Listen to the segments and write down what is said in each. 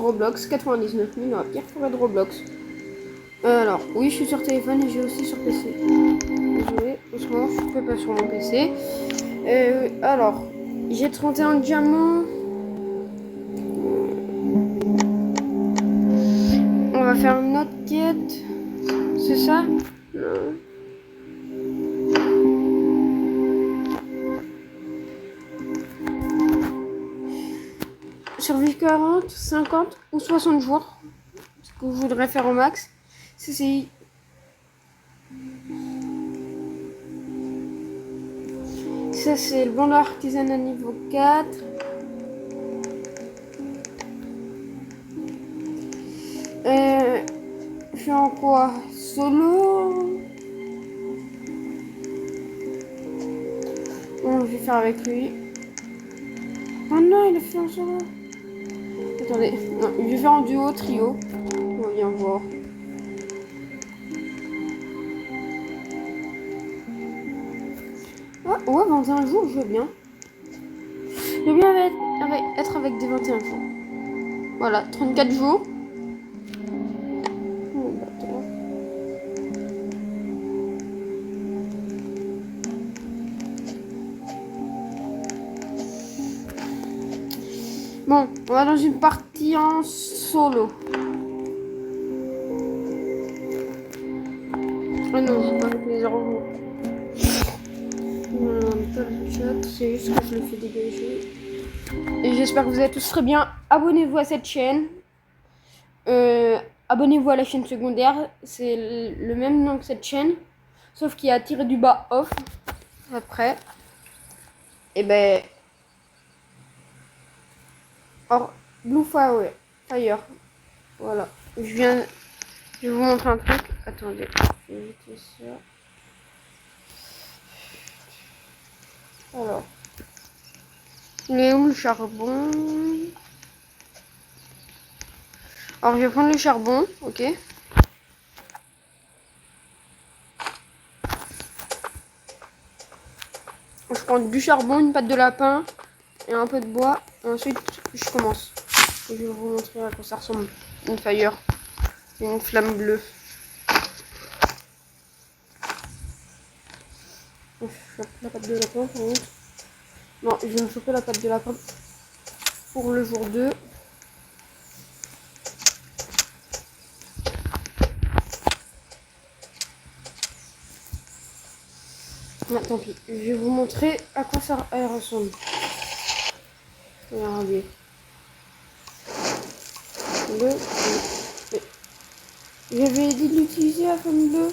Roblox, 99 000, la pire forêt de Roblox. Alors, oui, je suis sur téléphone et j'ai aussi sur PC. Désolé, en ce moment, je ne fais pas sur mon PC. Alors, j'ai 31 diamants. On va faire une autre quête. C'est ça? Non. Survie 40, 50 ou 60 jours. Ce que je voudrais faire au max. C'est ça, c'est le bon artisanat niveau 4. Je suis en quoi? Solo. Bon, je vais faire avec lui. Oh non, il a fait en solo. Attendez, non, je vais faire en duo, trio. On va bien voir. Ah, ouais, 21 jours, je veux bien. Je veux bien être avec des 21 jours. Voilà, 34 jours. Oh, bateau. Bon, on va dans une partie en solo. Ah non, c'est pas avec les 0 jours. Non, pas le chat, c'est juste que je le fais dégager. Et j'espère que vous allez tous très bien. Abonnez-vous à cette chaîne. Abonnez-vous à la chaîne secondaire. C'est le même nom que cette chaîne. Sauf qu'il y a tiré du bas off. Après. Et ben. Or, Blue Fire. Fire. Voilà. Je vais vous montrer un truc. Attendez. Je vais éviter ça. Alors. Il est où le charbon? Alors, je vais prendre le charbon. Ok. Je prends du charbon, une pâte de lapin et un peu de bois. Et ensuite, je commence. Et je vais vous montrer à quoi ça ressemble. Une fire. Une flamme bleue. Je chope la pâte de lapin. Non, je vais me choper la pâte de lapin pour le jour 2. Non, tant pis. Je vais vous montrer à quoi ça ressemble. Regardez. J'avais dit de l'utiliser la flamme bleue.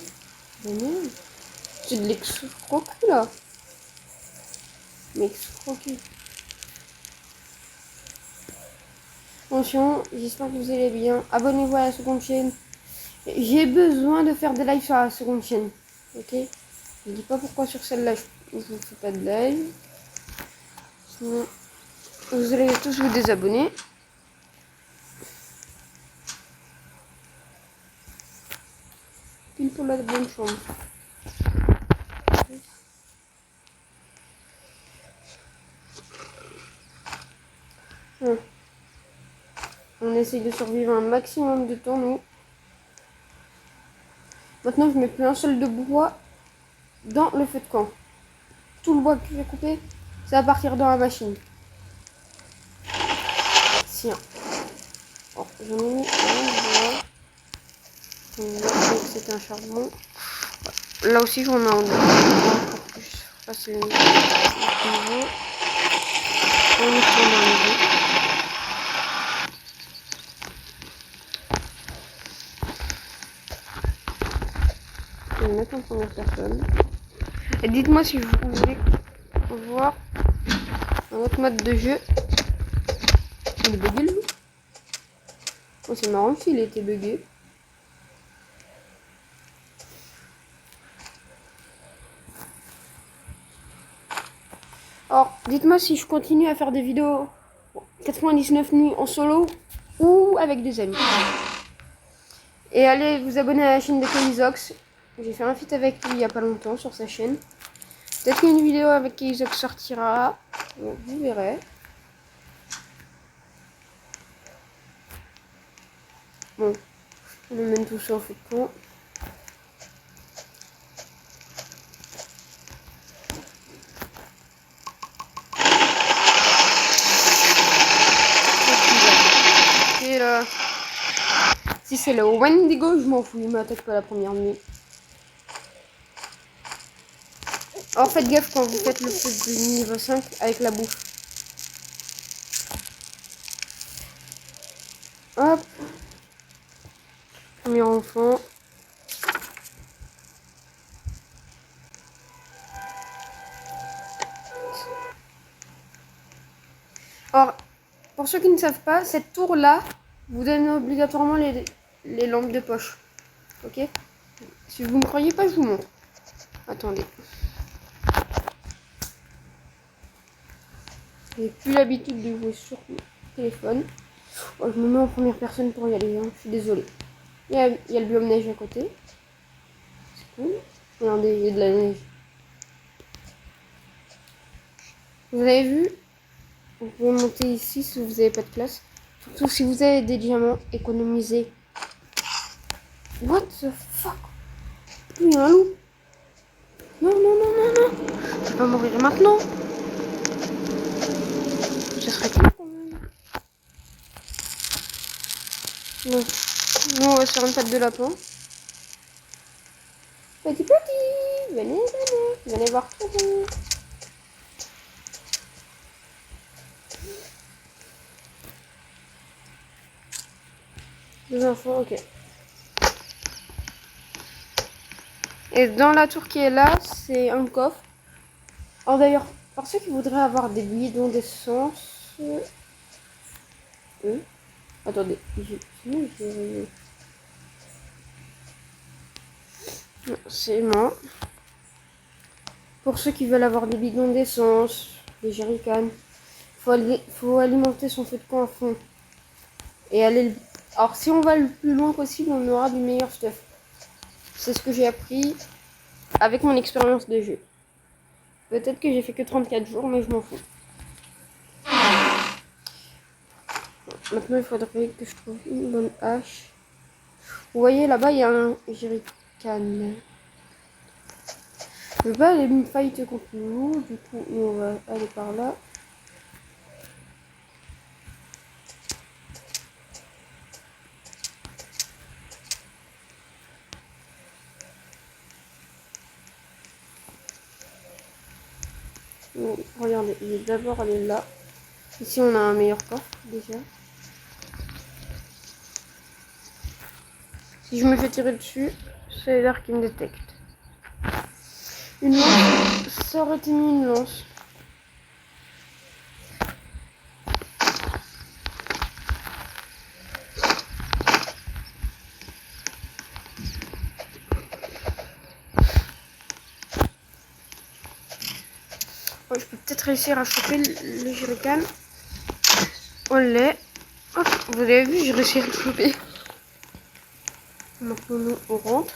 Mais non. C'est de l'escroquerie là. Mais escroquerie. Attention, j'espère que vous allez bien. Abonnez-vous à la seconde chaîne. J'ai besoin de faire des lives sur la seconde chaîne. Ok? Je dis pas pourquoi sur celle-là je ne fais pas de live. Sinon, vous allez tous vous désabonner. Pile pour la bonne chambre. On essaye de survivre un maximum de temps, nous. Maintenant, je mets plus un seul de bois dans le feu de camp. Tout le bois que j'ai coupé, ça va partir dans la machine. Tiens. Oh, j'en ai mis un. C'est un charbon. Là aussi, j'en ai un autre. Ça, c'est le niveau. On est sur le niveau. Je vais le mettre en première personne. Et dites-moi si vous voulez voir un autre mode de jeu. Il est bugué, lui. Oh, c'est marrant s'il était bugué. Alors, dites-moi si je continue à faire des vidéos 99 nuits en solo ou avec des amis. Et allez vous abonner à la chaîne de Keizox. J'ai fait un feat avec lui il n'y a pas longtemps sur sa chaîne. Peut-être qu'une vidéo avec Keizox sortira. Bon, vous verrez. Bon, on amène tout ça au feu de camp. Et là, si c'est le Wendigo, je m'en fous, il m'attaque pas la première nuit. Alors faites gaffe quand vous faites le feu de niveau 5 avec la bouffe. Hop. Premier enfant. Alors, pour ceux qui ne savent pas, cette tour-là vous donne obligatoirement les lampes de poche. Ok? Si vous ne me croyez pas, je vous montre. Attendez. J'ai plus l'habitude de jouer sur mon téléphone. Oh, je me mets en première personne pour y aller, hein. Je suis désolée. Il y a le biome neige à côté. C'est cool. Regardez, il y a de la neige. Vous avez vu? Vous pouvez monter ici si vous n'avez pas de place. Surtout si vous avez des diamants, économisez. What the fuck? Il y a un loup. Non, non, non, non, non. Je vais pas mourir maintenant. Ça serait cool quand même. Non. Nous, on va se faire une patte de lapin. Petit. Venez. Venez voir tout. Deux enfants, ok. Et dans la tour qui est là, c'est un coffre. Alors d'ailleurs, pour ceux qui voudraient avoir des bidons d'essence... Attendez, c'est moi. Pour ceux qui veulent avoir des bidons d'essence, des jerrycans, faut alimenter son feu de camp à fond. Et aller... Alors si on va le plus loin possible, on aura du meilleur stuff. C'est ce que j'ai appris avec mon expérience de jeu. Peut-être que j'ai fait que 34 jours, mais je m'en fous. Maintenant, il faudrait que je trouve une bonne hache. Vous voyez, là-bas, il y a un jerrycan. Je vais pas aller me fight contre nous. Du coup, nous, on va aller par là. Regardez, il est d'abord aller là. Ici, on a un meilleur coffre, déjà. Si je me fais tirer dessus, c'est l'air qui me détecte. Une lance, ça aurait été mis une lance. Oh, je peux peut-être réussir à choper le jerrycan. On l'est. Hop, vous avez vu, j'ai réussi à le choper. Maintenant, nous, on rentre.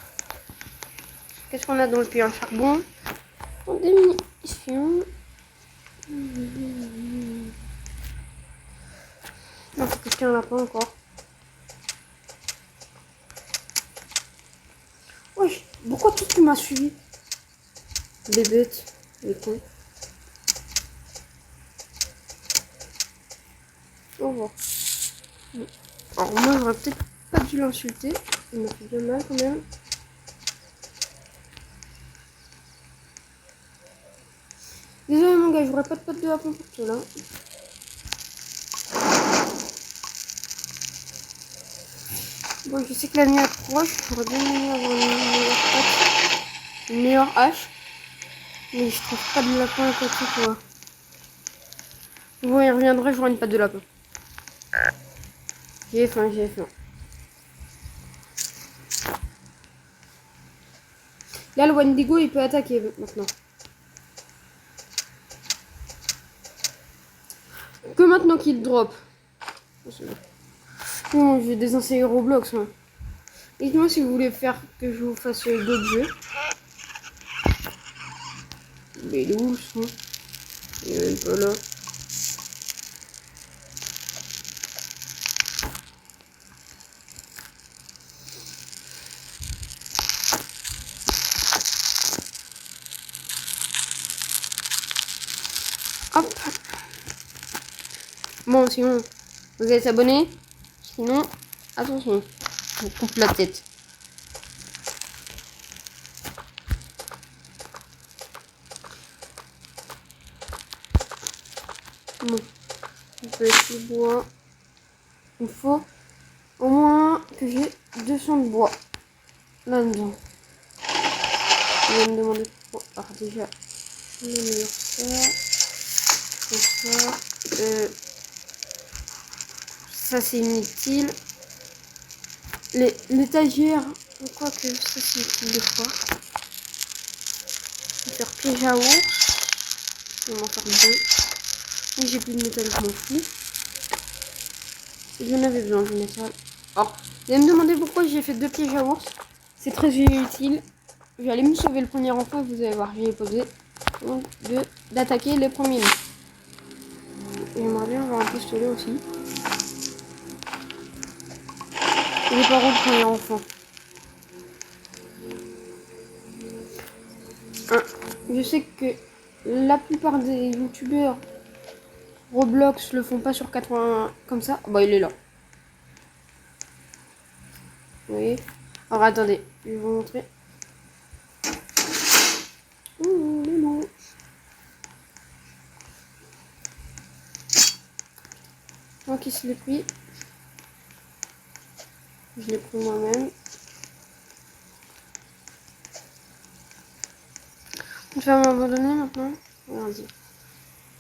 Qu'est-ce qu'on a dans le puits? Un charbon. Des munitions. Non, faut que je tienne un lapin encore. Wesh, pourquoi tout tu m'as suivi? Des bêtes, des cons. Au revoir. Alors moi, j'aurais peut-être pas dû l'insulter. Il m'a fait bien mal quand même. Désolé mon gars, j'aurais pas de pote de lapin pour toi là. Bon, je sais que la nuit approche, j'aurais bien aimé avoir une meilleure patte, une meilleure hache. Mais je trouve pas de lapin à côté quoi. Bon, il reviendrait, j'aurai une patte de lapin. J'ai faim. Là, le Wendigo, il peut attaquer maintenant. Que maintenant qu'il drop. Bon, j'ai des enseignants Roblox. Hein. Dites-moi si vous voulez faire que je vous fasse d'autres jeux. Mais il est où le son? Il est même pas là. Hop. Bon, sinon, vous êtes abonné. Sinon, attention, je vous coupe la tête. Bon, je vais essayer le bois. Il faut au moins que j'ai 200 de bois là-dedans. Je vais me demander pourquoi. Alors déjà, je vais mettre ça. Ça. Ça c'est inutile. L'étagère, quoi que ça c'est utile des fois. Je vais faire piège à ours. Je vais m'en faire deux. Et j'ai plus de métal, je m'en fous. J'en avais besoin du métal. Alors, vous allez me demander pourquoi j'ai fait 2 pièges à ours. C'est très utile. Je vais aller me sauver le premier enfant et vous allez voir, je vais poser. Donc, d'attaquer les premiers lits. J'aimerais bien avoir un pistolet aussi. J'ai pas le premier enfant. Je sais que la plupart des youtubeurs Roblox le font pas sur 80 comme ça. Bah il est là. Oui. Alors attendez, je vais vous montrer. Ouh, mais non. Moi qui se l'ai pris. Je l'ai pris moi-même. Je vais m'abandonner maintenant. Regardez.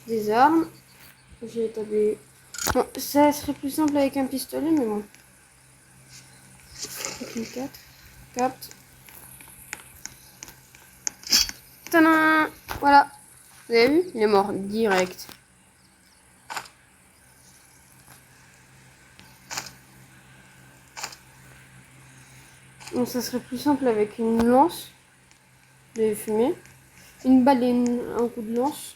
Des armes. J'ai établi. Bon, ça serait plus simple avec un pistolet, mais bon. Avec une 4. Capte. Tadam! Voilà. Vous avez vu? Il est mort direct. Donc ça serait plus simple avec une lance de fumée. Une balle et un coup de lance.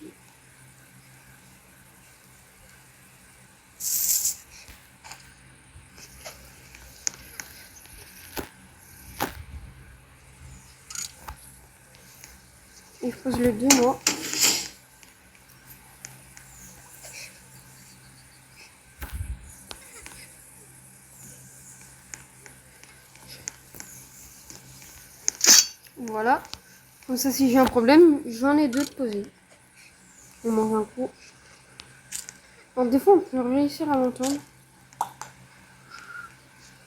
Et je pose les deux, moi. Voilà. Comme ça, si j'ai un problème, j'en ai deux de poser. On mange un coup. Alors, des fois, on peut réussir à l'entendre.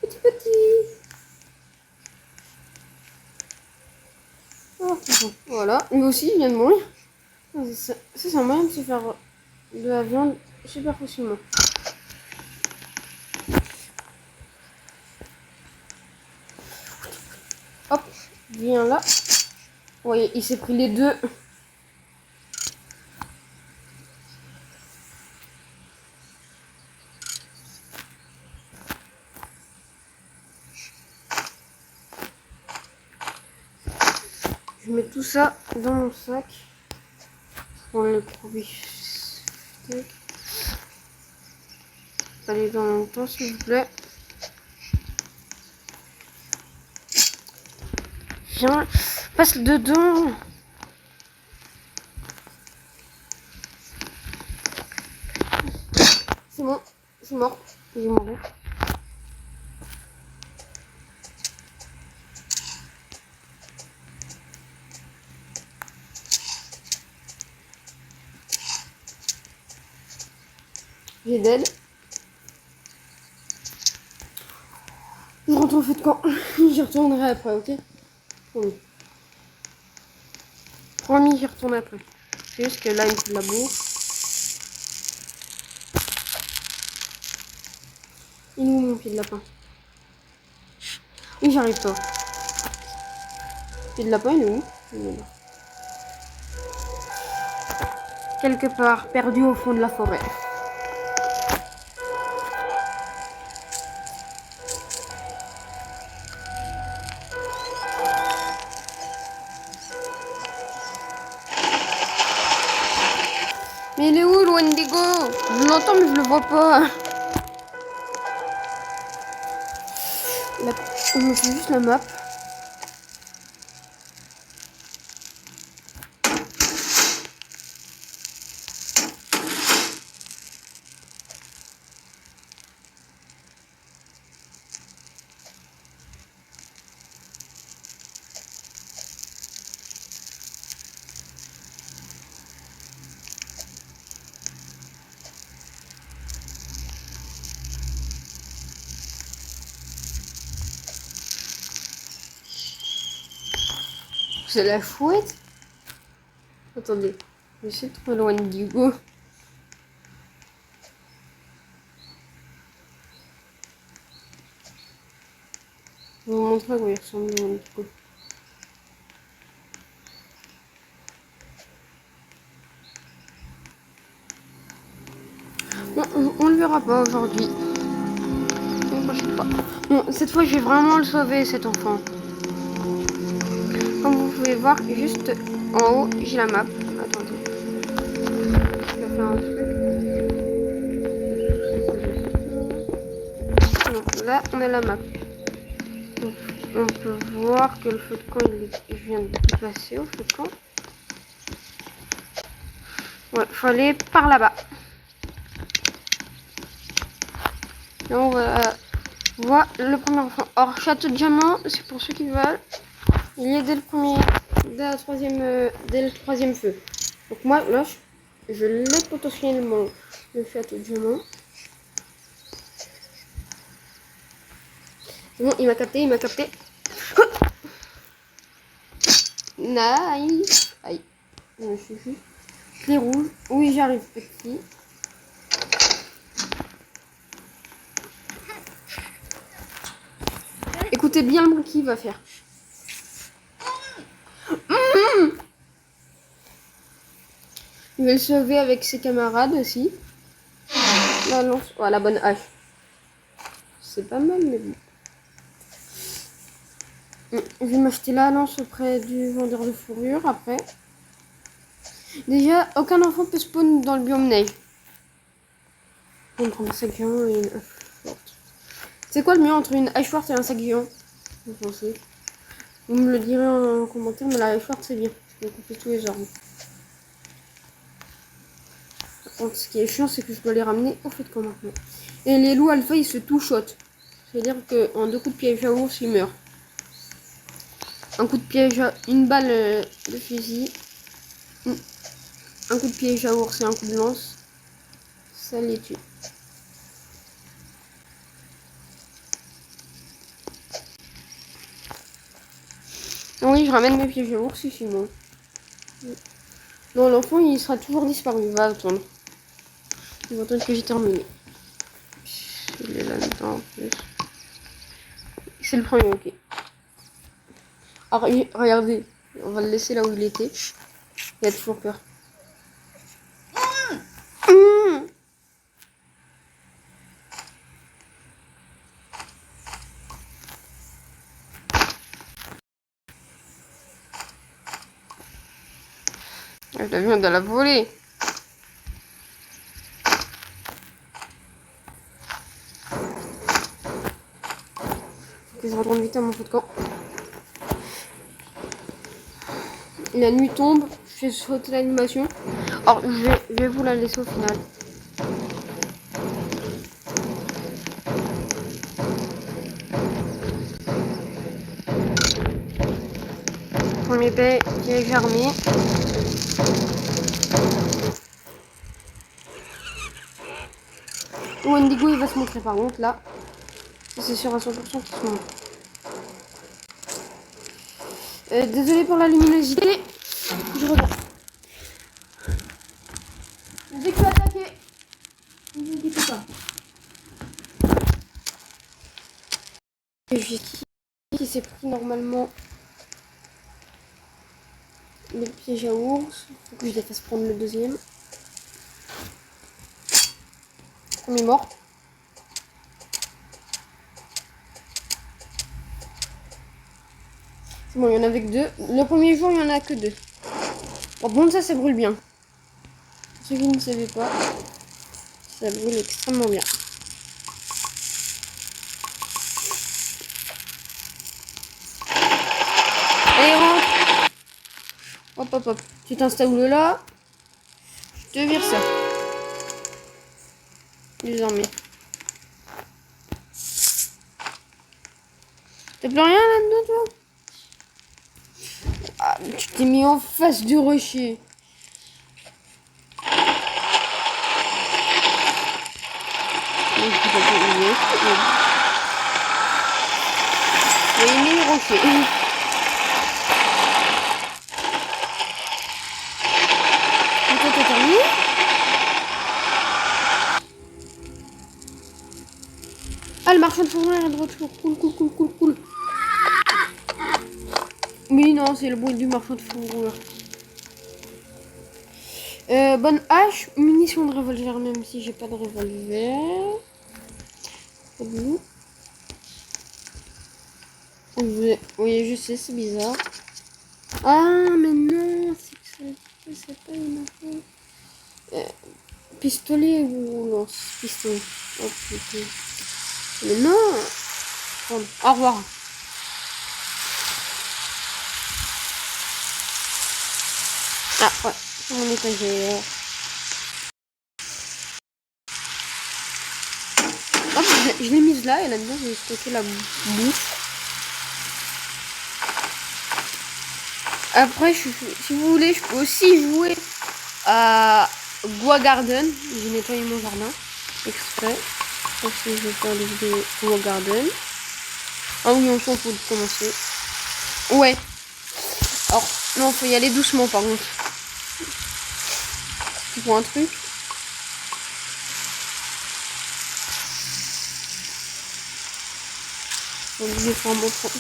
Petit. Oh, c'est bon. Voilà. Lui aussi, il vient de mourir. Ça, c'est un moyen de se faire de la viande super facilement. Hop, viens là. Vous voyez, il s'est pris les deux. Je mets tout ça dans mon sac. Pour les produits. Allez dans mon temps, s'il vous plaît. Viens, passe dedans. C'est bon, je suis mort. Il est mort. J'ai d'aide. Je rentre au feu de camp. J'y retournerai après, ok? Promis. Promis, j'y retournerai après. C'est juste que là, il me faut de la bouffe. Il est où mon pied de lapin? Oui, j'arrive pas. Pied de lapin, il est où? Il est là. Quelque part, perdu au fond de la forêt. Mais il est où, le Wendigo? Je l'entends, mais je le vois pas. Là, je me fais juste la map. C'est la chouette. Attendez, j'essaie de trouver le Wendigo. Je vais vous montrer à quoi il ressemble le Wendigo. Bon, on le verra pas aujourd'hui. Bon, cette fois, je vais vraiment le sauver, cet enfant. Comme vous pouvez voir, juste en haut, j'ai la map. Attendez. Je vais faire un truc. Donc, là, on a la map. Donc, on peut voir que le feu de camp, il vient de passer au feu de camp. Ouais, faut aller par là-bas. Là, on voit le premier enfant. Or, château de diamant, c'est pour ceux qui veulent. Il est dès le troisième feu. Donc moi, là, je l'ai potentiellement le château de diamant. C'est bon, il m'a capté, Nice. Aïe, je me suis juste. Les rouges. Oui, j'arrive, petit. Écoutez bien le bruit qu'il va faire. Il va le sauver avec ses camarades aussi. La lance. Oh, la bonne hache. C'est pas mal, mais bon. Je vais m'acheter la lance auprès du vendeur de fourrure après. Déjà, aucun enfant peut spawn dans le biome neige. On va prendre un sac géant et une hache forte. C'est quoi le mieux entre une hache forte et un sac géant? Vous pensez? Vous me le direz en commentaire, mais la hache forte c'est bien. Je peux couper tous les arbres. Par contre, ce qui est chiant, c'est que je dois les ramener au fait de camp maintenant. Et les loups alpha, ils se tout-shotent. C'est-à-dire qu'en 2 coups de piège à ours, ils meurent. Un coup de piège à une balle de fusil. Un coup de piège à ours et un coup de lance. Ça les tue. Oui, je ramène mes pièges à ours ici, moi. Non, l'enfant, il sera toujours disparu. Il va attendre. Il va attendre que j'ai terminé. Il est là-dedans en plus. C'est le premier, ok. Alors, regardez. On va le laisser là où il était. Il a toujours peur. L'avion vient de la voler. Faut que je retourne vite à mon feu de camp. La nuit tombe. Je vais sauter l'animation. Alors, je vais vous la laisser au final. Premier piège armé. Wendigo, il va se montrer par contre là. C'est sûr à 100% qu'il se montre. Désolé pour la luminosité. Je reviens. Dès que tu as attaqué, ne vous inquiétez pas. J'ai qui s'est pris normalement le piège à ours. Faut que je les fasse prendre le deuxième. Premier mort. C'est bon, il y en avait que 2. Le premier jour, il n'y en a que 2. Par contre, ça brûle bien. Pour ceux qui ne savaient pas, ça brûle extrêmement bien. Allez, rentre. Hop, hop, hop. Tu t'installes là. Je te vire ça. Désormais. T'as plus rien là-dedans, toi? Ah, mais tu t'es mis en face du rocher. Il met le rocher. marchand de fourrure est de retour. Cool. Oui, non, c'est le bruit du marchand de fourrure. Bonne hache, munitions de revolver, même si j'ai pas de revolver. Oui, je sais, c'est bizarre. Ah, mais non, c'est pas une affaire. Pistolet ou lance-pistolet. Oh putain. Mais non. Bon, au revoir. Ah, ouais, sur mon étagère. Hop, je l'ai mise là et là-dedans, j'ai stocké la bouffe. Après, si vous voulez, je peux aussi jouer à Bois Garden. J'ai nettoyé mon jardin exprès. Je pense que je vais faire des vidéos Bois Garden. Ah oui, on s'en fout de commencer. Ouais. Alors, non, faut y aller doucement par contre. Tu vois un truc? On dit faire un bon point.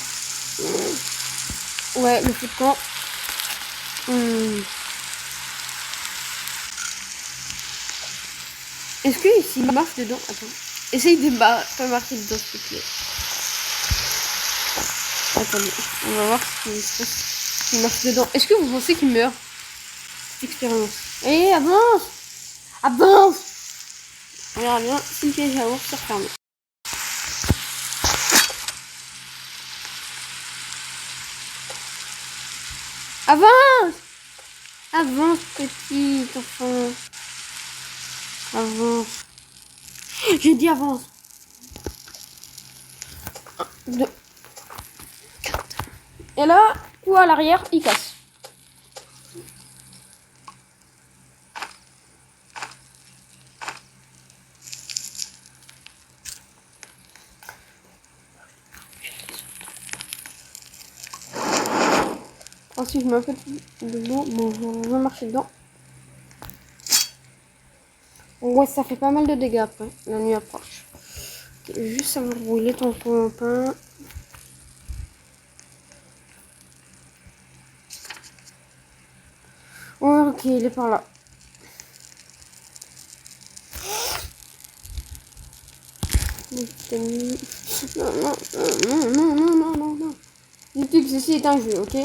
Ouais, le feu de camp. Est-ce que ici il marche dedans? Attends. Essaye de pas marcher dedans s'il te plaît. Attendez, on va voir ce qui se passe. Il marche dedans. Est-ce que vous pensez qu'il meurt? Cette expérience. Allez, avance! Avance! On verra bien si le piège à ours se referme. Avance! Avance, petit enfant. Avance. J'ai dit avance. 1, 2. Et là, ou à l'arrière, il casse. Ensuite, je mets un peu de l'eau. Bon, je vais marcher dedans. Ouais, ça fait pas mal de dégâts après. La nuit approche. Okay, juste savoir où il est ton copain. Ouais, ok, il est par là. Non. Dis-tu que ceci est un jeu, ok?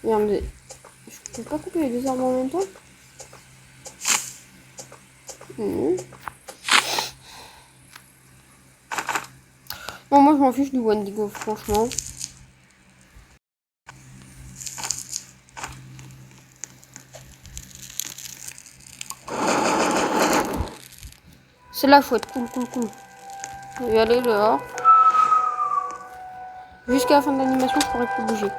Regardez. Je peux pas couper les deux arbres en même temps? Non. Non, moi je m'en fiche du Wendigo, franchement. C'est la chouette, cool. Je vais aller dehors. Jusqu'à la fin de l'animation, je pourrais plus bouger.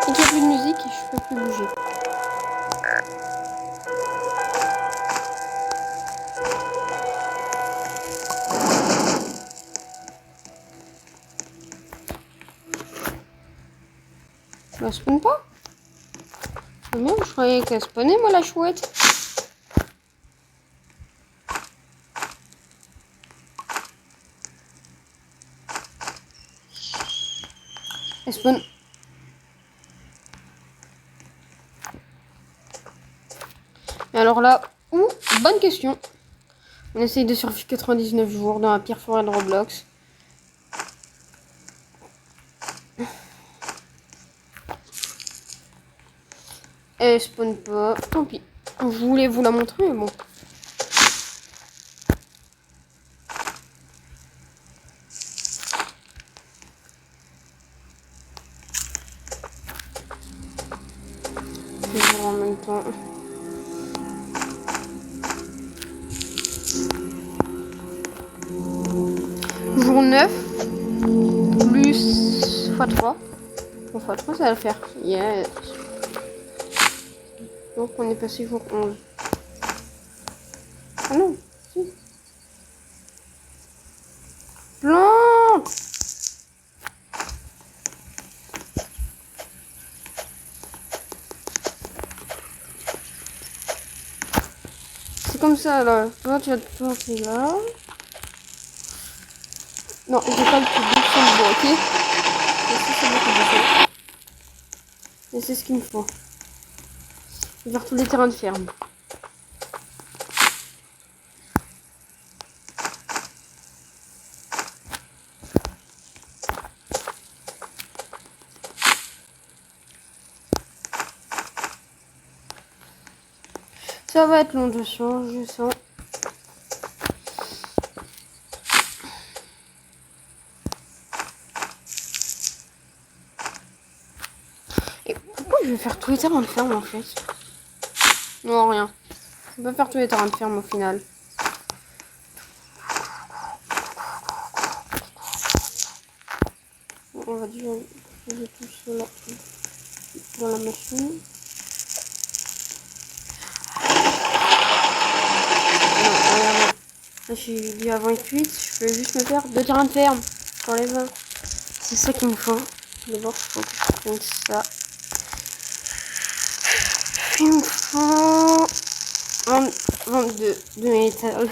Et qu'il n'y a plus de musique, je peux plus bouger. Elle spawn pas? Ah merde, je croyais qu'elle spawnait, moi, la chouette. Elle spawn. Et alors là, bonne question. On essaye de survivre 99 jours dans la pire forêt de Roblox. Elle spawn pas. Tant pis. Je voulais vous la montrer, mais bon. En même temps. Jour 9 plus x3. Bon, x3 ça va le faire. Yes. Donc on est passé jour 11. Ah non, Plante. C'est comme ça là. Toi tu vas te planter là. Non, j'ai pas le plus de bois, ok? Et ça, c'est beaucoup de bois. Et c'est ce qu'il me faut. Vers tous les terrains de ferme. Ça va être long de chance, je sens. Et pourquoi je vais faire tous les terrains de ferme en fait? Non, rien. Je vais pas faire tous les terrains de ferme au final. On va déjà poser tout cela dans la machine. Non, regarde. Là, j'ai dit avant 28, je peux juste me faire 2 terrains de ferme sur les 20. C'est ça qu'il me faut. D'abord, il faut que je prenne ça. Il me faut 22 de métal.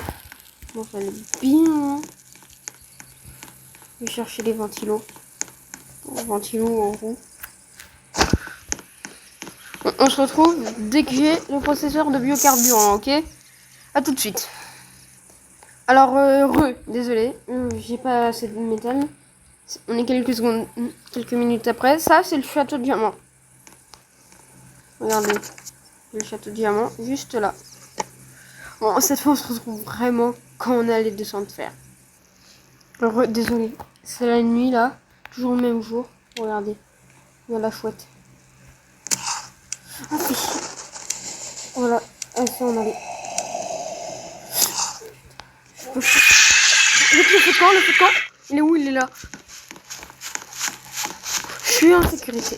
Bon, ça allait bien. Je vais chercher les ventilos. Ventilos en roue. On se retrouve dès que j'ai le processeur de biocarburant, ok? A tout de suite. Alors, désolé, j'ai pas assez de métal. On est quelques secondes, quelques minutes après. Ça, c'est le château de diamant. Regardez, le château de diamant, juste là. Bon, cette fois, on se retrouve vraiment quand on a les 200 de fer. Désolé, c'est la nuit là, toujours le même jour. Regardez, il y a la chouette. Ah, voilà, ah, ça on avait. Le feu de camp, il est où? Il est là. Je suis en sécurité.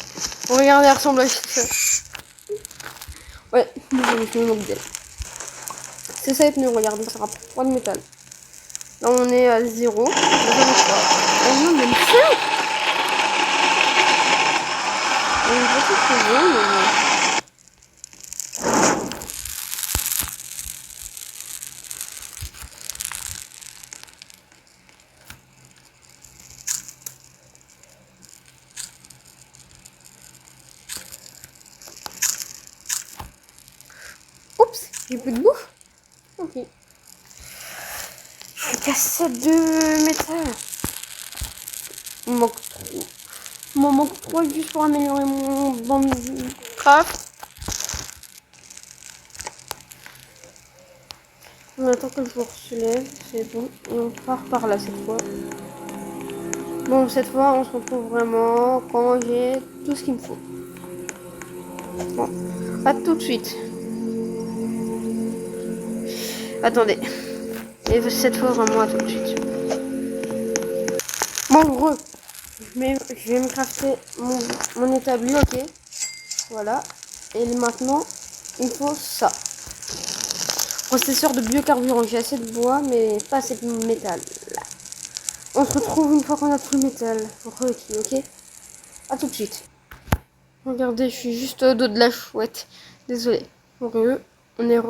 Regardez, elle ressemble à ça. Ouais, désolé, je me moque d'elle. C'est ça les pneus, regardez, ça rapporte 3 de métal. Là on est à 0. Oh non, même 5. On est pas très bien, mais bon. Oups, j'ai plus de bouffe. Ok. Je casse de métal. Il m'en manque 3 juste pour améliorer mon bande craft. On attend que le jour se lève, c'est bon. Et on part par là cette fois. Bon, cette fois, on se retrouve vraiment quand j'ai tout ce qu'il me faut. Bon, à tout de suite. Attendez. Et cette fois, vraiment, à tout de suite. Bon, je vais me crafter mon établi, ok. Voilà. Et maintenant, il faut ça. Processeur de biocarburant. J'ai assez de bois, mais pas assez de métal. Là. On se retrouve une fois qu'on a tout le métal requis, ok. À tout de suite. Regardez, je suis juste au dos de la chouette. Désolé. On est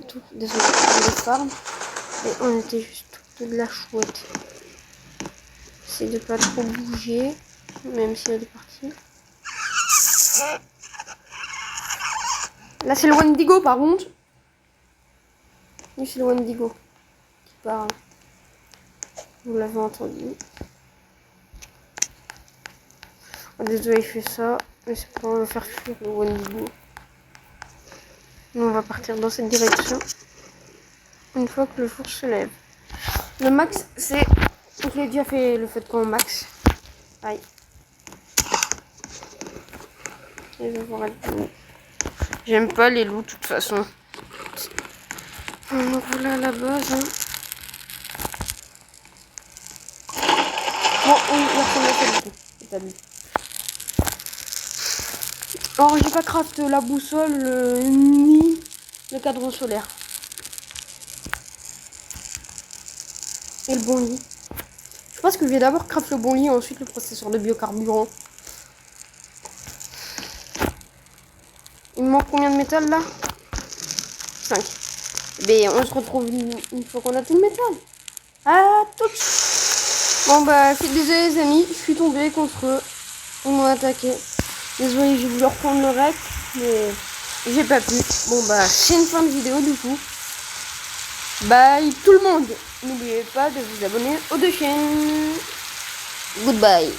tout. Désolé pour les farms. Et on était juste au dos de la chouette. J'essaie de pas trop bouger, même si elle est partie. Là, c'est le Wendigo, par contre. Oui, c'est le Wendigo qui parle. Vous l'avez entendu. Oh, désolé, il fait ça. Mais c'est pour le faire fuir le Wendigo. Nous, on va partir dans cette direction. Une fois que le jour se lève. Le max, c'est... Je l'ai déjà fait le fait qu'on max. Aïe. Et je vais voir être loup. J'aime pas les loups de toute façon. Donc voilà la base. Hein. Bon, oui, merci, c'est du coup. Alors, j'ai pas craft la boussole ni le cadran solaire. Et le bon lit. Je pense que je vais d'abord craft le bon lit, ensuite le processeur de biocarburant. Il me manque combien de métal là? 5. Mais on se retrouve une fois qu'on a tout le métal. Ah, tout. Bon bah, je suis désolé les amis, je suis tombé contre eux. Ils m'ont attaqué. Désolé, j'ai voulu reprendre le rec, mais j'ai pas pu. Bon bah, c'est une fin de vidéo du coup. Bye tout le monde. N'oubliez pas de vous abonner aux deux chaînes. Goodbye.